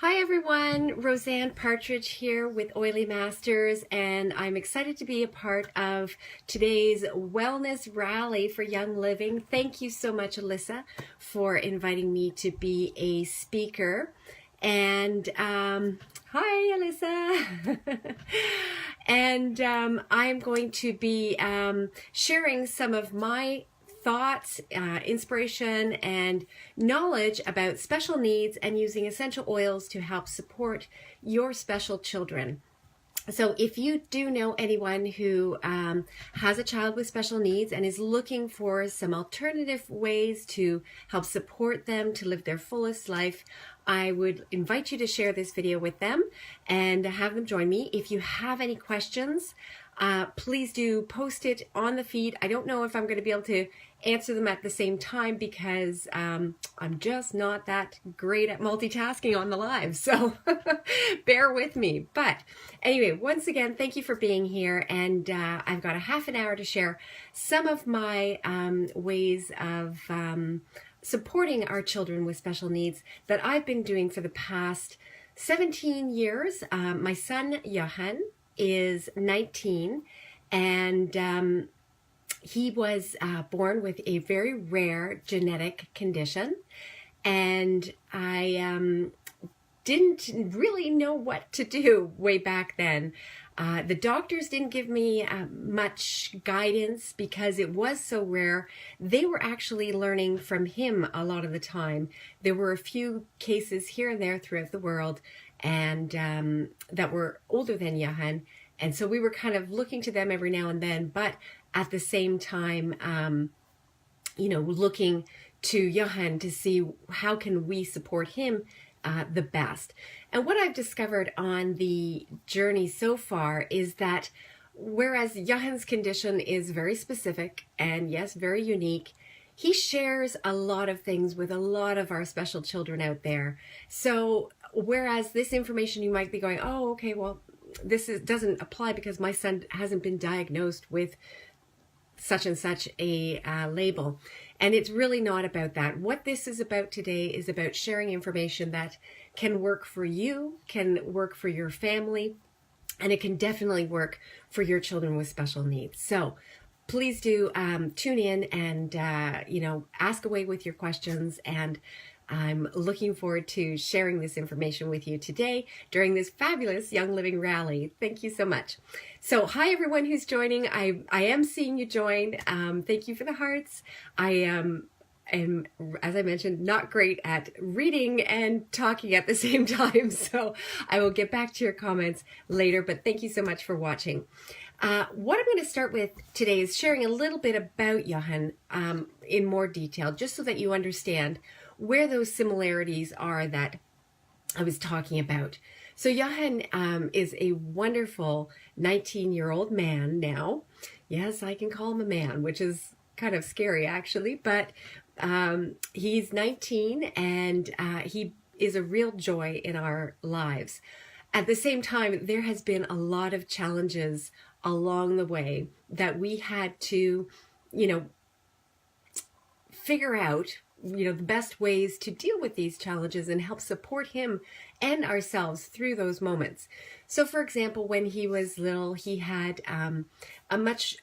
Hi everyone, Roseanne Partridge here with Oily Masters, and I'm excited to be a part of today's wellness rally for young living. Thank you so much, Alyssa, for inviting me to be a speaker. And hi, Alyssa. And I'm going to be sharing some of my thoughts, inspiration, and knowledge about special needs and using essential oils to help support your special children. So if you do know anyone who has a child with special needs and is looking for some alternative ways to help support them to live their fullest life, I would invite you to share this video with them and have them join me. If you have any questions, please do post it on the feed. I don't know if I'm going to be able to answer them at the same time because I'm just not that great at multitasking on the live, so bear with me. But anyway, once again, thank you for being here, and I've got a half an hour to share some of my ways of supporting our children with special needs that I've been doing for the past 17 years. My son, Johan, is 19, and he was born with a very rare genetic condition, and I didn't really know what to do way back then. The doctors didn't give me much guidance because it was so rare. They were actually learning from him a lot of the time. There were a few cases here and there throughout the world, and that were older than Johan. And so we were kind of looking to them every now and then, but at the same time, looking to Johan to see how can we support him the best. And what I've discovered on the journey so far is that whereas Johan's condition is very specific and yes, very unique, he shares a lot of things with a lot of our special children out there. So whereas this information you might be going, oh, okay, well, doesn't apply because my son hasn't been diagnosed with such and such a label. And it's really not about that. What this is about today is about sharing information that can work for you, can work for your family, and it can definitely work for your children with special needs. So please do tune in and, ask away with your questions, and I'm looking forward to sharing this information with you today during this fabulous Young Living Rally. Thank you so much. So hi everyone who's joining. I am seeing you join. Thank you for the hearts. I am, as I mentioned, not great at reading and talking at the same time, so I will get back to your comments later, but thank you so much for watching. What I'm going to start with today is sharing a little bit about Johan in more detail, just so that you understand where those similarities are that I was talking about. So Johan is a wonderful 19-year-old man now. Yes, I can call him a man, which is kind of scary actually, but he's 19, and he is a real joy in our lives. At the same time, there has been a lot of challenges along the way that we had to, figure out the best ways to deal with these challenges and help support him and ourselves through those moments. So for example, when he was little, he had a much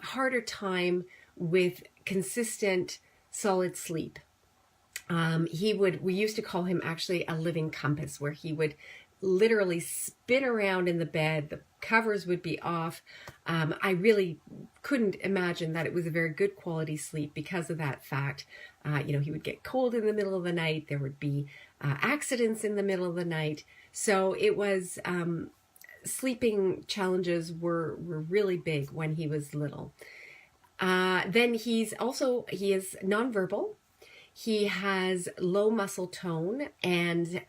harder time with consistent solid sleep. We used to call him actually a living compass, where he would literally spin around in the bed. The covers would be off. I really couldn't imagine that it was a very good quality sleep because of that fact. He would get cold in the middle of the night. There would be accidents in the middle of the night. So it was, sleeping challenges were really big when he was little. Then he is nonverbal. He has low muscle tone, and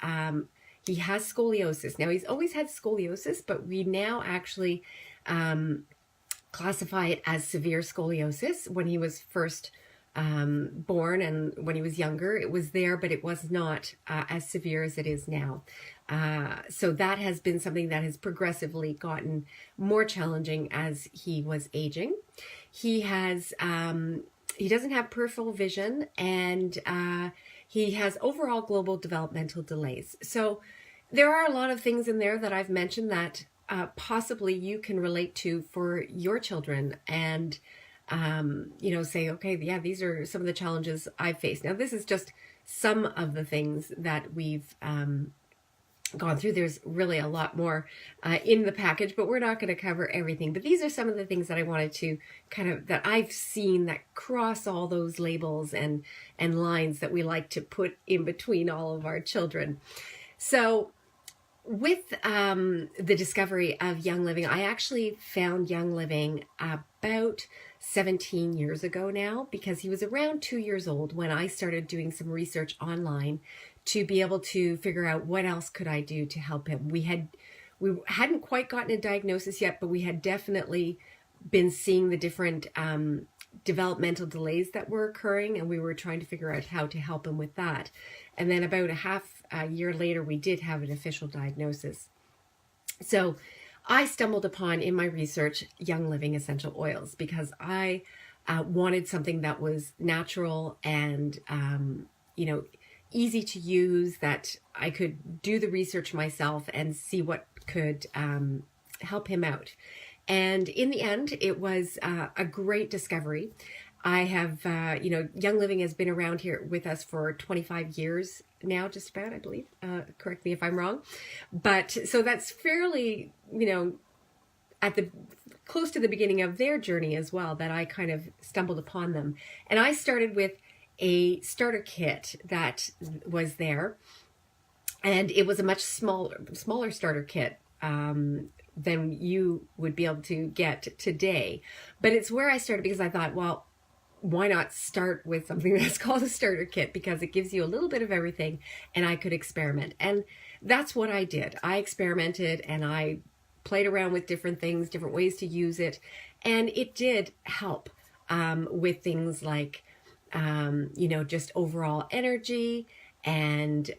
he has scoliosis. Now, he's always had scoliosis, but we now actually classify it as severe scoliosis. When he was first born and when he was younger, it was there, but it was not as severe as it is now. So that has been something that has progressively gotten more challenging as he was aging. He doesn't have peripheral vision, and he has overall global developmental delays. So there are a lot of things in there that I've mentioned that possibly you can relate to for your children, and say, okay, yeah, these are some of the challenges I've faced. Now, this is just some of the things that we've gone through. There's really a lot more in the package, but we're not going to cover everything. But these are some of the things that I wanted to that I've seen that cross all those labels and lines that we like to put in between all of our children. So with the discovery of Young Living, I actually found Young Living about 17 years ago now, because he was around 2 years old when I started doing some research online to be able to figure out what else could I do to help him. We hadn't quite gotten a diagnosis yet, but we had definitely been seeing the different developmental delays that were occurring, and we were trying to figure out how to help him with that. And then about a year later, we did have an official diagnosis. So I stumbled upon, in my research, Young Living essential oils, because I wanted something that was natural and easy to use, that I could do the research myself and see what could help him out. And in the end, it was a great discovery. I have, Young Living has been around here with us for 25 years now, just about, I believe. Correct me if I'm wrong. But so that's fairly, close to the beginning of their journey as well, that I kind of stumbled upon them. And I started with a starter kit that was there, and it was a much smaller starter kit than you would be able to get today. But it's where I started because I thought, well, why not start with something that's called a starter kit, because it gives you a little bit of everything, and I could experiment. And that's what I did. I experimented and I played around with different things, different ways to use it, and it did help with things like just overall energy and,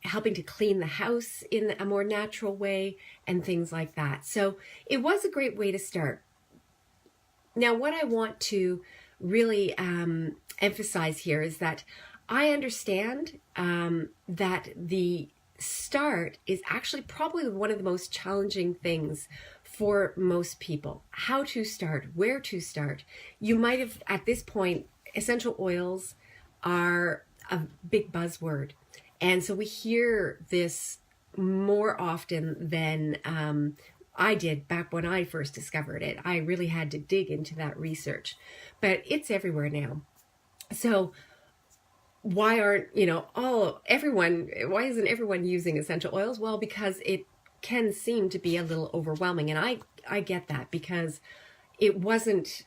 helping to clean the house in a more natural way and things like that. So it was a great way to start. Now, what I want to really emphasize here is that I understand that the start is actually probably one of the most challenging things for most people. How to start, where to start. You might have, at this point, essential oils are a big buzzword. And so we hear this more often than I did back when I first discovered it. I really had to dig into that research, but it's everywhere now. So why isn't everyone using essential oils? Well, because it can seem to be a little overwhelming. And I get that, because it wasn't,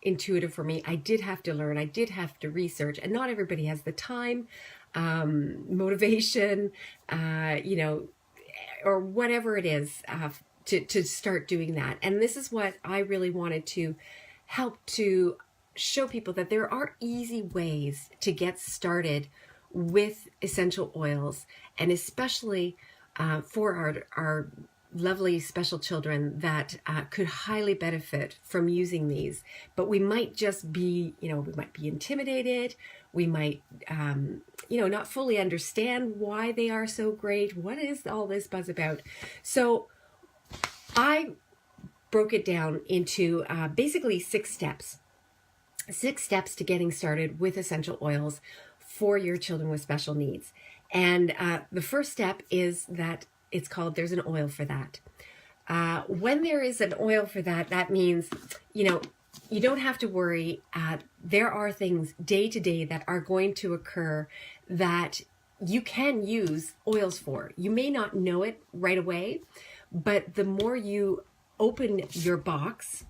intuitive for me. I did have to learn, I did have to research, and not everybody has the time, motivation, or whatever it is, to start doing that. And this is what I really wanted to help to show people, that there are easy ways to get started with essential oils, and especially for our lovely special children that could highly benefit from using these. But we might just be, we might be intimidated. We might, not fully understand why they are so great. What is all this buzz about? So I broke it down into basically 6 steps. 6 steps to getting started with essential oils for your children with special needs. And the first step is that it's called There's an Oil for That. When there is an oil for that, that means, you don't have to worry. There are things day to day that are going to occur that you can use oils for. You may not know it right away, but the more you open your box,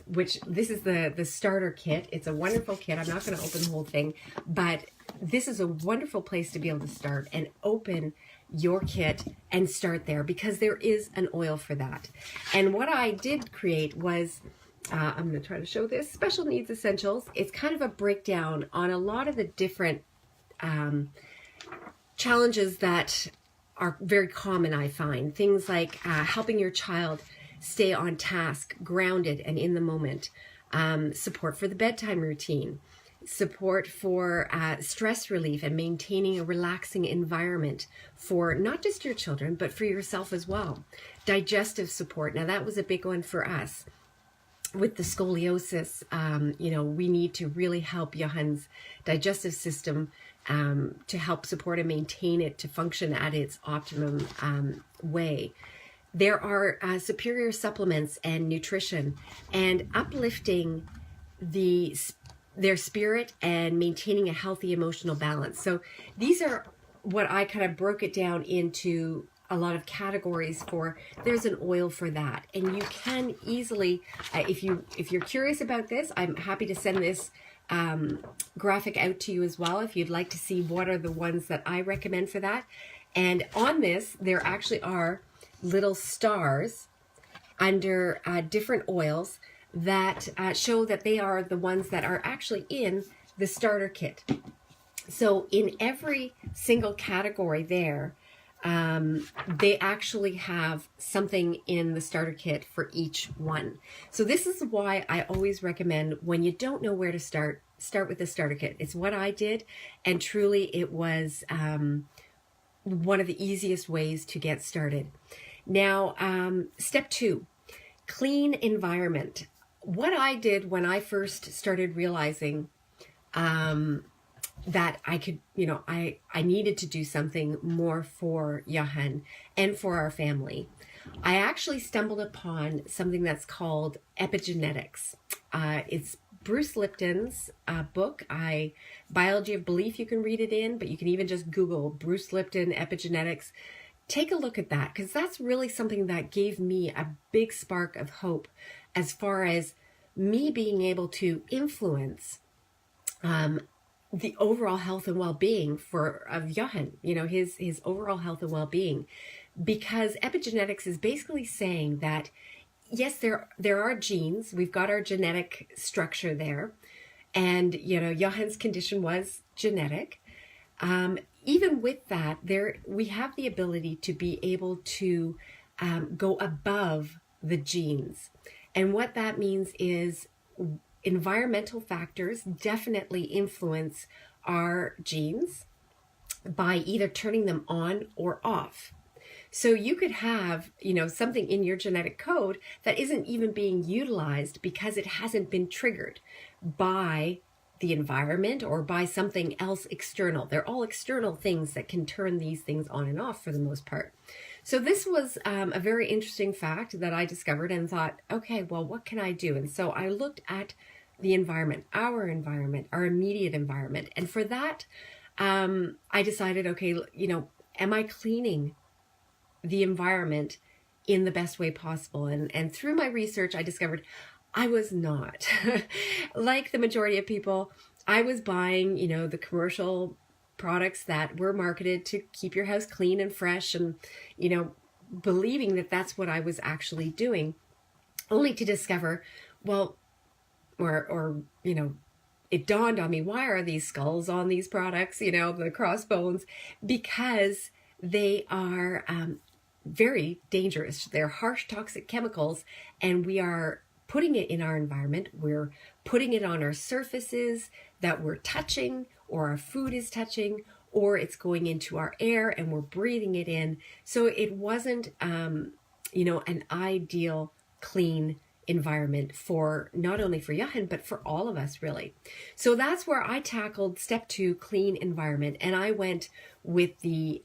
which this is the starter kit. It's a wonderful kit. I'm not going to open the whole thing, but this is a wonderful place to be able to start and open your kit and start there, because there is an oil for that. And what I did create was, I'm going to try to show this, Special Needs Essentials. It's kind of a breakdown on a lot of the different challenges that are very common, I find. Things like helping your child stay on task, grounded, and in the moment. Support for the bedtime routine. support for stress relief and maintaining a relaxing environment for not just your children, but for yourself as well. Digestive support. Now, that was a big one for us. With the scoliosis, we need to really help Johan's digestive system to help support and maintain it to function at its optimum way. There are superior supplements and nutrition and uplifting their spirit and maintaining a healthy emotional balance. So these are what I kind of broke it down into a lot of categories for. There's an oil for that, and you can easily, if you're curious about this, I'm happy to send this graphic out to you as well if you'd like to see what are the ones that I recommend for that. And on this, there actually are little stars under different oils that show that they are the ones that are actually in the starter kit. So in every single category there, they actually have something in the starter kit for each one. So this is why I always recommend, when you don't know where to start with the starter kit. It's what I did, and truly it was one of the easiest ways to get started. Now, step 2, clean environment. What I did when I first started realizing that I could, I needed to do something more for Johan and for our family, I actually stumbled upon something that's called epigenetics. It's Bruce Lipton's book. Biology of Belief, you can read it in, but you can even just Google Bruce Lipton epigenetics. Take a look at that, because that's really something that gave me a big spark of hope as far as me being able to influence the overall health and well-being of Johan, his overall health and well-being. Because epigenetics is basically saying that, yes, there are genes. We've got our genetic structure there. And, Johan's condition was genetic. Even with that, we have the ability to be able to go above the genes. And what that means is environmental factors definitely influence our genes by either turning them on or off. So you could have, something in your genetic code that isn't even being utilized because it hasn't been triggered by the environment or by something else external. They're all external things that can turn these things on and off for the most part. So this was a very interesting fact that I discovered and thought, okay, well, what can I do? And so I looked at the environment, our immediate environment. And for that, I decided, okay, am I cleaning the environment in the best way possible? And through my research, I discovered I was not. Like the majority of people, I was buying, the commercial products that were marketed to keep your house clean and fresh, and, believing that that's what I was actually doing, only to discover, well, it dawned on me, why are these skulls on these products, the crossbones? Because they are very dangerous. They're harsh, toxic chemicals, and we are putting it in our environment. We're putting it on our surfaces that we're touching, or our food is touching, or it's going into our air and we're breathing it in. So it wasn't, an ideal clean environment for not only for Johan, but for all of us, really. So that's where I tackled step 2, clean environment. And I went with the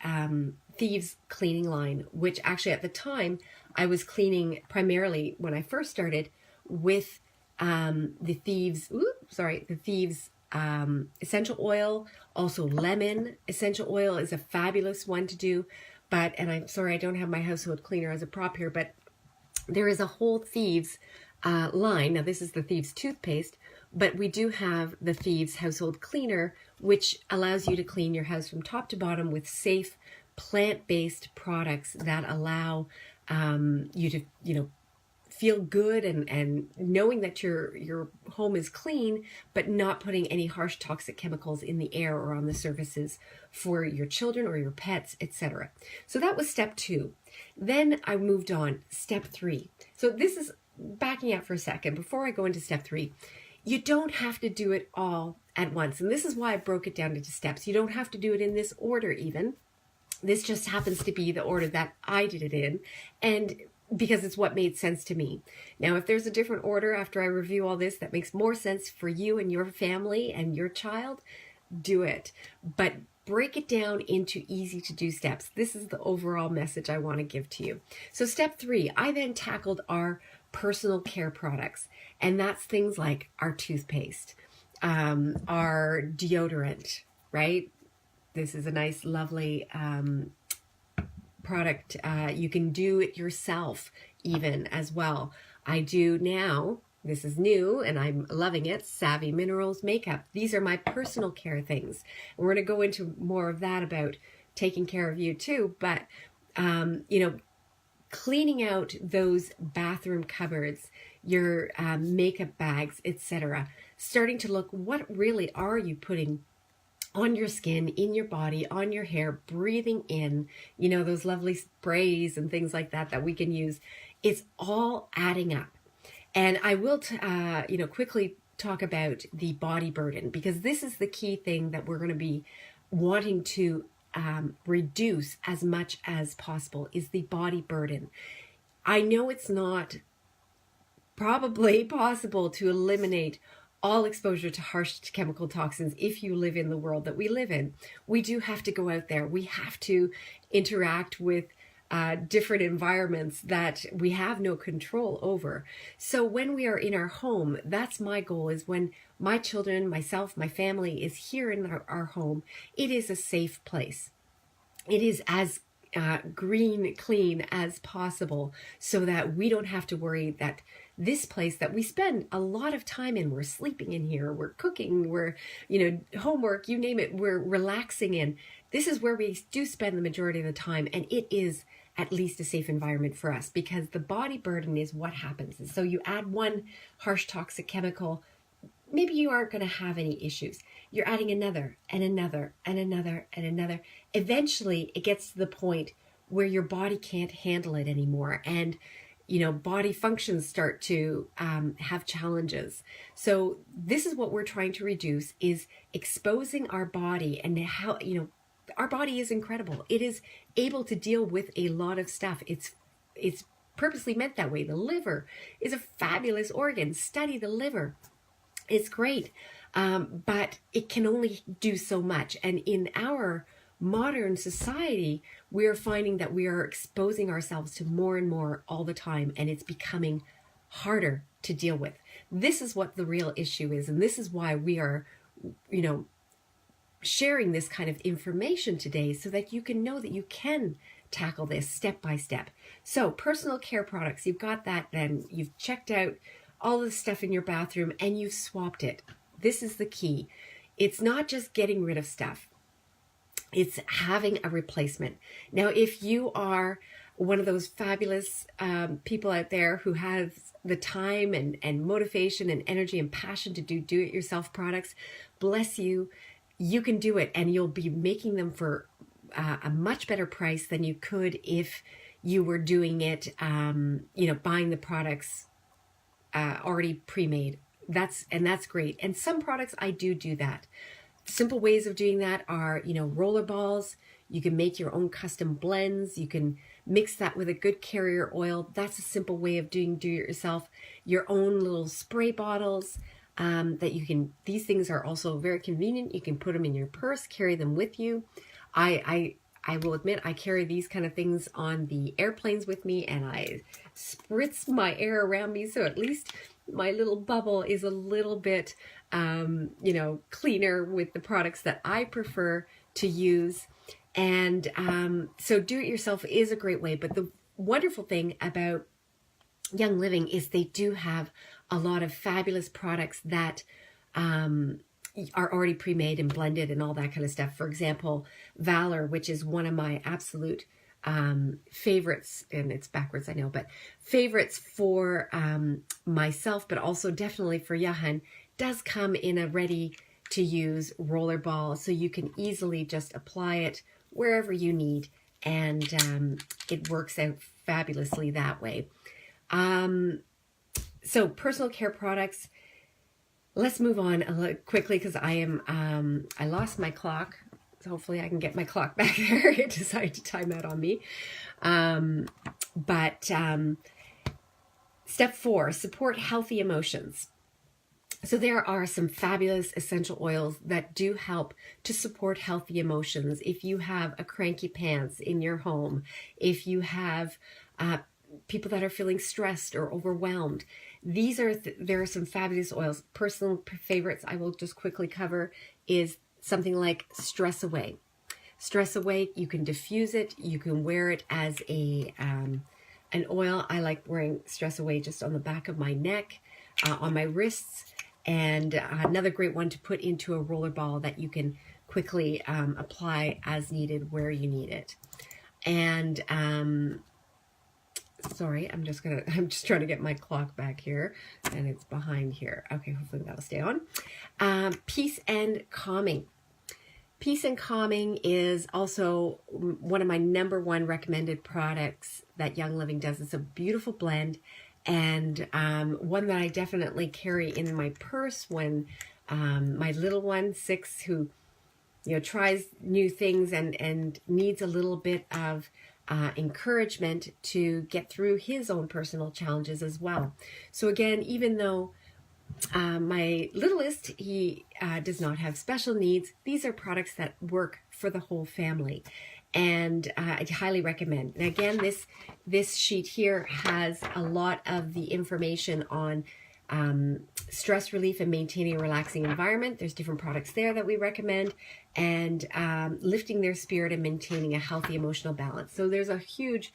Thieves cleaning line, which actually at the time I was cleaning primarily when I first started with the Thieves essential oil. Also lemon essential oil is a fabulous one to do. And I'm sorry, I don't have my household cleaner as a prop here, but there is a whole Thieves line. Now this is the Thieves toothpaste, but we do have the Thieves household cleaner, which allows you to clean your house from top to bottom with safe plant-based products that allow you to, feel good and knowing that your home is clean, but not putting any harsh toxic chemicals in the air or on the surfaces for your children or your pets, etc. So that was step 2. Then I moved on, step 3. So this is backing out for a second. Before I go into step 3, You don't have to do it all at once. And this is why I broke it down into steps. You don't have to do it in this order even. This just happens to be the order that I did it in, and because it's what made sense to me. Now, if there's a different order after I review all this that makes more sense for you and your family and your child, do it. But break it down into easy to do steps. This is the overall message I want to give to you. So step 3, I then tackled our personal care products, and that's things like our toothpaste, our deodorant, right? This is a nice, lovely product. You can do it yourself even as well. I do now, this is new and I'm loving it, Savvy Minerals makeup. These are my personal care things. And we're going to go into more of that about taking care of you too. But, you know, cleaning out those bathroom cupboards, your makeup bags, etc. Starting to look, what really are you putting on your skin, in your body, on your hair, breathing in, you know, those lovely sprays and things like that that we can use. It's all adding up. And I will, you know, quickly talk about the body burden, because this is the key thing that we're going to be wanting to reduce as much as possible, is the body burden. I know it's not probably possible to eliminate all exposure to harsh chemical toxins if you live in the world that we live in. We do have to go out there. We have to interact with different environments that we have no control over. So when we are in our home, that's my goal, is when my children, myself, my family is here in our home, it is a safe place. It is as green, clean as possible, so that we don't have to worry that this place that we spend a lot of time in, we're sleeping in here, we're cooking, we're, you know, homework, you name it, we're relaxing in. This is where we do spend the majority of the time, and it is at least a safe environment for us, because the body burden is what happens. And so you add one harsh toxic chemical, maybe you aren't going to have any issues. You're adding another and another and another and another. Eventually, it gets to the point where your body can't handle it anymore, and you know, body functions start to have challenges. So this is what we're trying to reduce, is exposing our body, and how, you know, our body is incredible. It is able to deal with a lot of stuff. It's purposely meant that way. The liver is a fabulous organ. Study the liver. It's great, but it can only do so much. And in our modern society, we are finding that we are exposing ourselves to more and more all the time, and it's becoming harder to deal with. This is what the real issue is, and this is why we are, you know, sharing this kind of information today, so that you can know that you can tackle this step by step. So personal care products, you've got that, then you've checked out all the stuff in your bathroom and you've swapped it. This is the key. It's not just getting rid of stuff. It's having a replacement. Now, if you are one of those fabulous people out there who has the time and motivation and energy and passion to do it yourself products, bless you. You can do it, and you'll be making them for a much better price than you could if you were doing it, you know, buying the products already pre-made. That's great. And some products I do that. Simple ways of doing that are, you know, roller balls. You can make your own custom blends. You can mix that with a good carrier oil. That's a simple way of do it yourself. Your own little spray bottles that you can, these things are also very convenient. You can put them in your purse, carry them with you. I will admit, I carry these kind of things on the airplanes with me, and I spritz my air around me, so at least my little bubble is a little bit, you know, cleaner with the products that I prefer to use. And so do-it-yourself is a great way. But the wonderful thing about Young Living is they do have a lot of fabulous products that are already pre-made and blended and all that kind of stuff. For example, Valor, which is one of my absolute favorites, and it's backwards, I know, but favorites for myself, but also definitely for Johan, does come in a ready to use roller ball, so you can easily just apply it wherever you need, and it works out fabulously that way. So personal care products, let's move on a little quickly because I lost my clock. So hopefully I can get my clock back there. It decided to time out on me. Step 4, support healthy emotions. So there are some fabulous essential oils that do help to support healthy emotions. If you have a cranky pants in your home, if you have people that are feeling stressed or overwhelmed, there are some fabulous oils. Personal favorites I will just quickly cover is something like Stress Away. Stress Away, you can diffuse it, you can wear it as an oil. I like wearing Stress Away just on the back of my neck, on my wrists, and another great one to put into a roller ball that you can quickly apply as needed where you need it. And sorry, I'm just trying to get my clock back here, and it's behind here. Okay, hopefully that'll stay on. Peace and Calming. Peace and Calming is also one of my #1 recommended products that Young Living does. It's a beautiful blend, and one that I definitely carry in my purse when my little one, 6, who tries new things and needs a little bit of encouragement to get through his own personal challenges as well. So again, even though my littlest, he does not have special needs, these are products that work for the whole family, and I highly recommend. And again, this sheet here has a lot of the information on stress relief and maintaining a relaxing environment. There's different products there that we recommend, and lifting their spirit and maintaining a healthy emotional balance. So there's a huge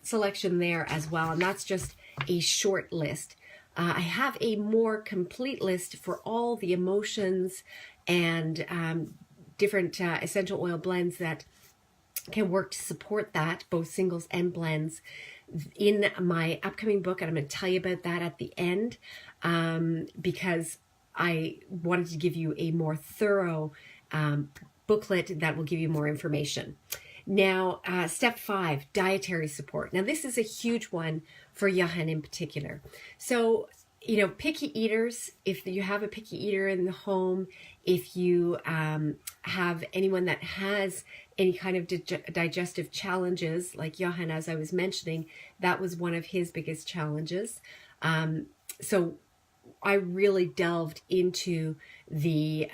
selection there as well, and that's just a short list. I have a more complete list for all the emotions and different essential oil blends that can work to support that, both singles and blends, in my upcoming book. And I'm going to tell you about that at the end because I wanted to give you a more thorough booklet that will give you more information. Now, step 5, dietary support. Now, this is a huge one for Johan in particular. So, picky eaters, if you have a picky eater in the home, if you have anyone that has any kind of digestive challenges, like Johan, as I was mentioning, that was one of his biggest challenges. So I really delved into the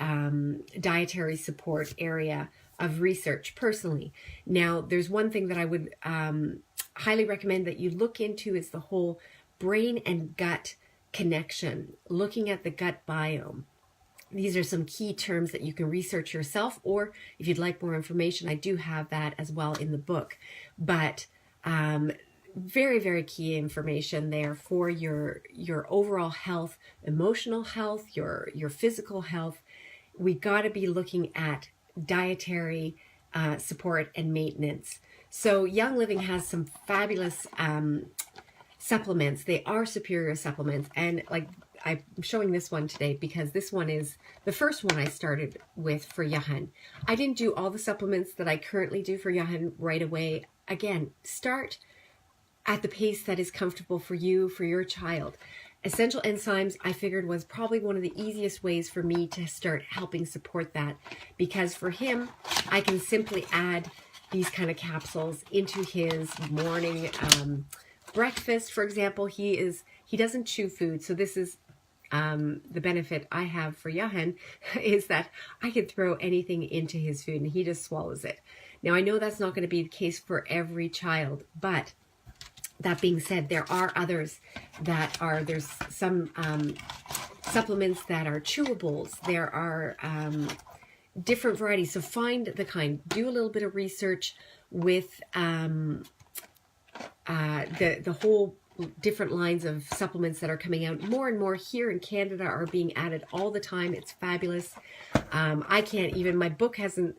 dietary support area of research personally. Now, there's one thing that I would highly recommend that you look into is the whole brain and gut connection, looking at the gut biome. These are some key terms that you can research yourself, or if you'd like more information, I do have that as well in the book. But very, very key information there for your overall health, emotional health, your physical health. We got to be looking at dietary support and maintenance. So Young Living has some fabulous supplements. They are superior supplements, and like I'm showing this one today because this one is the first one I started with for Johan. I didn't do all the supplements that I currently do for Johan right away. Again, start at the pace that is comfortable for you, for your child. Essential enzymes, I figured, was probably one of the easiest ways for me to start helping support that, because for him, I can simply add these kind of capsules into his morning breakfast. For example, he doesn't chew food, so this is the benefit I have for Johan is that I can throw anything into his food and he just swallows it. Now, I know that's not going to be the case for every child, but that being said, there are others that are, there's some supplements that are chewables. There are different varieties. So find the kind, do a little bit of research with the whole different lines of supplements that are coming out. More and more here in Canada are being added all the time. It's fabulous. I can't even, my book hasn't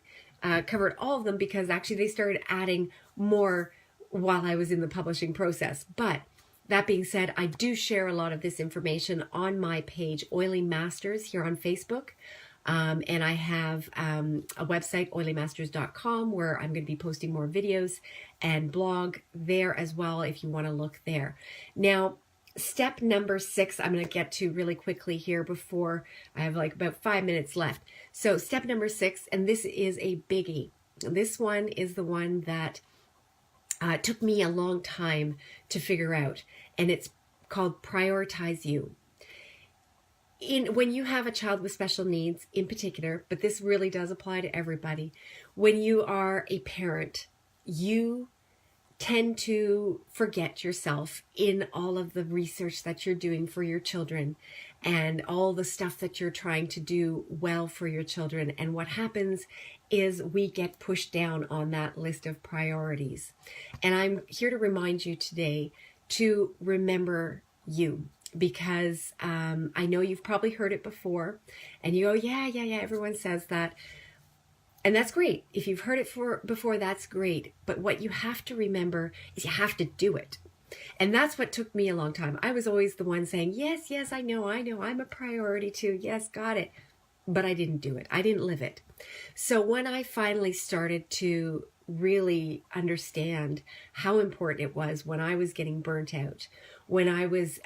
covered all of them because actually they started adding more while I was in the publishing process. But that being said, I do share a lot of this information on my page, Oily Masters, here on Facebook. And I have a website, oilymasters.com, where I'm going to be posting more videos and blog there as well if you want to look there. Now, step number 6, I'm going to get to really quickly here before I have like about 5 minutes left. So step number 6, and this is a biggie. This one is the one that took me a long time to figure out, and it's called prioritize you. When you have a child with special needs in particular, but this really does apply to everybody, when you are a parent, you tend to forget yourself in all of the research that you're doing for your children and all the stuff that you're trying to do well for your children. And what happens is we get pushed down on that list of priorities. And I'm here to remind you today to remember you, because I know you've probably heard it before and you go, yeah, everyone says that. And that's great. If you've heard it before, that's great. But what you have to remember is you have to do it. And that's what took me a long time. I was always the one saying, yes, I know, I'm a priority too. Yes, got it. But I didn't do it. I didn't live it. So when I finally started to really understand how important it was when I was getting burnt out, when I was,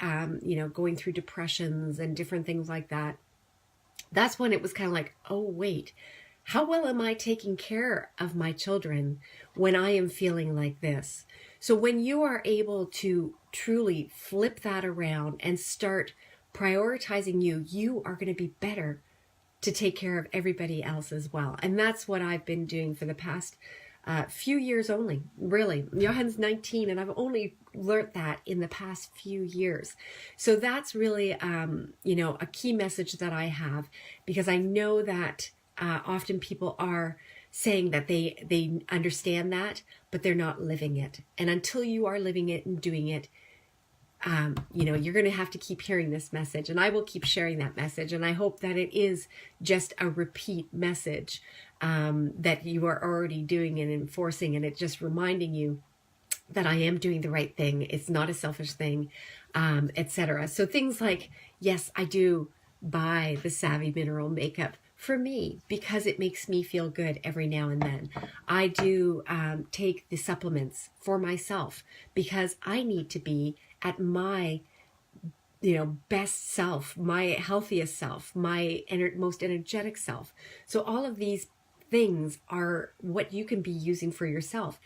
going through depressions and different things like that, that's when it was kind of like, oh, wait, how well am I taking care of my children when I am feeling like this? So when you are able to truly flip that around and start prioritizing you, you are going to be better to take care of everybody else as well. And that's what I've been doing for the past few years only, really. Johan's 19 and I've only learned that in the past few years. So that's really, a key message that I have, because I know that often people are saying that they understand that, but they're not living it. And until you are living it and doing it, you're going to have to keep hearing this message, and I will keep sharing that message. And I hope that it is just a repeat message that you are already doing and enforcing, and it's just reminding you that I am doing the right thing. It's not a selfish thing, etc. So things like, yes, I do buy the Savvy Mineral makeup for me because it makes me feel good every now and then. I do take the supplements for myself because I need to be at my best self, my healthiest self, my most energetic self. So all of these things are what you can be using for yourself.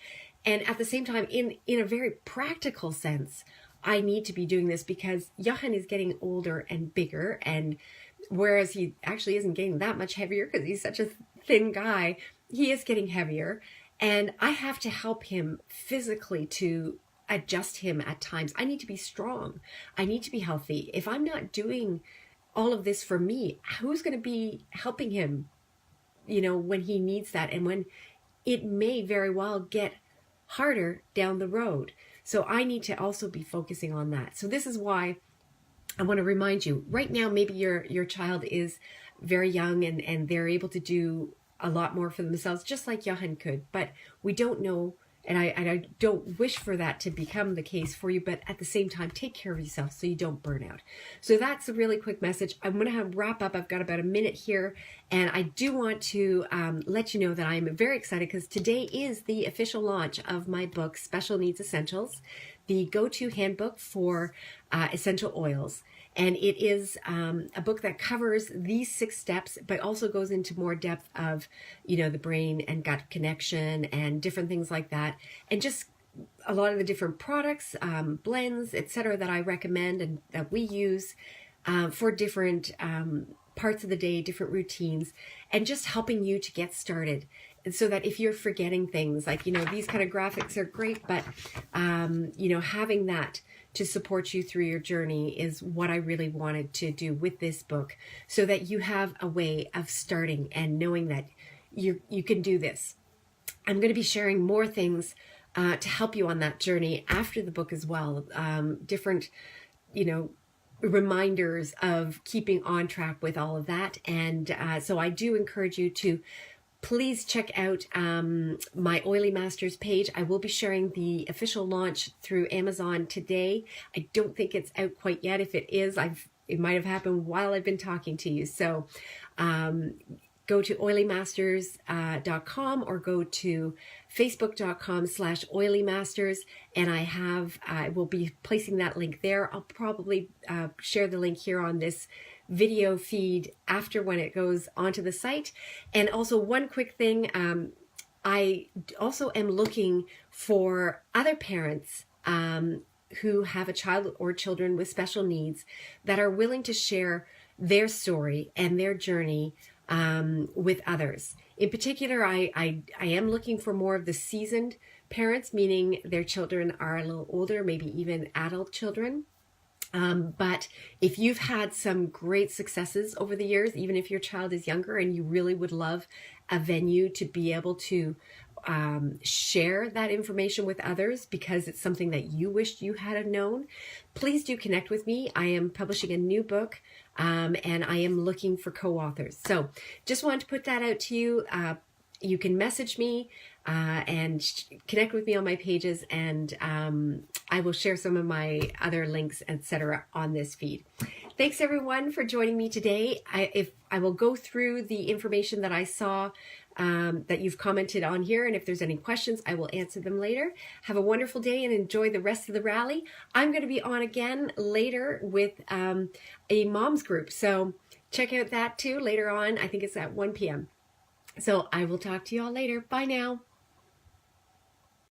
And at the same time, in a very practical sense, I need to be doing this because Johan is getting older and bigger, and whereas he actually isn't getting that much heavier because he's such a thin guy, he is getting heavier. And I have to help him physically to adjust him at times. I need to be strong. I need to be healthy. If I'm not doing all of this for me, who's going to be helping him, when he needs that, and when it may very well get harder down the road. So I need to also be focusing on that. So this is why I want to remind you right now, maybe your child is very young and they're able to do a lot more for themselves, just like Johan could, but we don't know. And I don't wish for that to become the case for you, but at the same time, take care of yourself so you don't burn out. So that's a really quick message. I'm going to wrap up. I've got about a minute here, and I do want to let you know that I'm very excited because today is the official launch of my book, Special Needs Essentials, the go-to handbook for essential oils. And it is a book that covers these 6 steps, but also goes into more depth of, the brain and gut connection and different things like that. And just a lot of the different products, blends, etc. that I recommend and that we use for different parts of the day, different routines, and just helping you to get started. And so that if you're forgetting things, like, these kind of graphics are great, but, having that to support you through your journey is what I really wanted to do with this book, so that you have a way of starting and knowing that you can do this. I'm going to be sharing more things to help you on that journey after the book as well. Different, reminders of keeping on track with all of that. And so I do encourage you to please check out my Oily Masters page. I will be sharing the official launch through Amazon today. I don't think it's out quite yet. If it is, it might have happened while I've been talking to you. So go to oilymasters.com or go to facebook.com/oilymasters, and I will be placing that link there. I'll probably share the link here on this video feed after when it goes onto the site. And also one quick thing, I also am looking for other parents who have a child or children with special needs that are willing to share their story and their journey with others. In particular, I am looking for more of the seasoned parents, meaning their children are a little older, maybe even adult children. But if you've had some great successes over the years, even if your child is younger and you really would love a venue to be able to share that information with others because it's something that you wished you had known, please do connect with me. I am publishing a new book and I am looking for co-authors. So just wanted to put that out to you. You can message me and connect with me on my pages, and I will share some of my other links, etc. on this feed. Thanks everyone for joining me today. I will go through the information that I saw that you've commented on here, and if there's any questions, I will answer them later. Have a wonderful day and enjoy the rest of the rally. I'm going to be on again later with a mom's group, so check out that too later on. I think it's at 1 p.m. So I will talk to you all later. Bye now.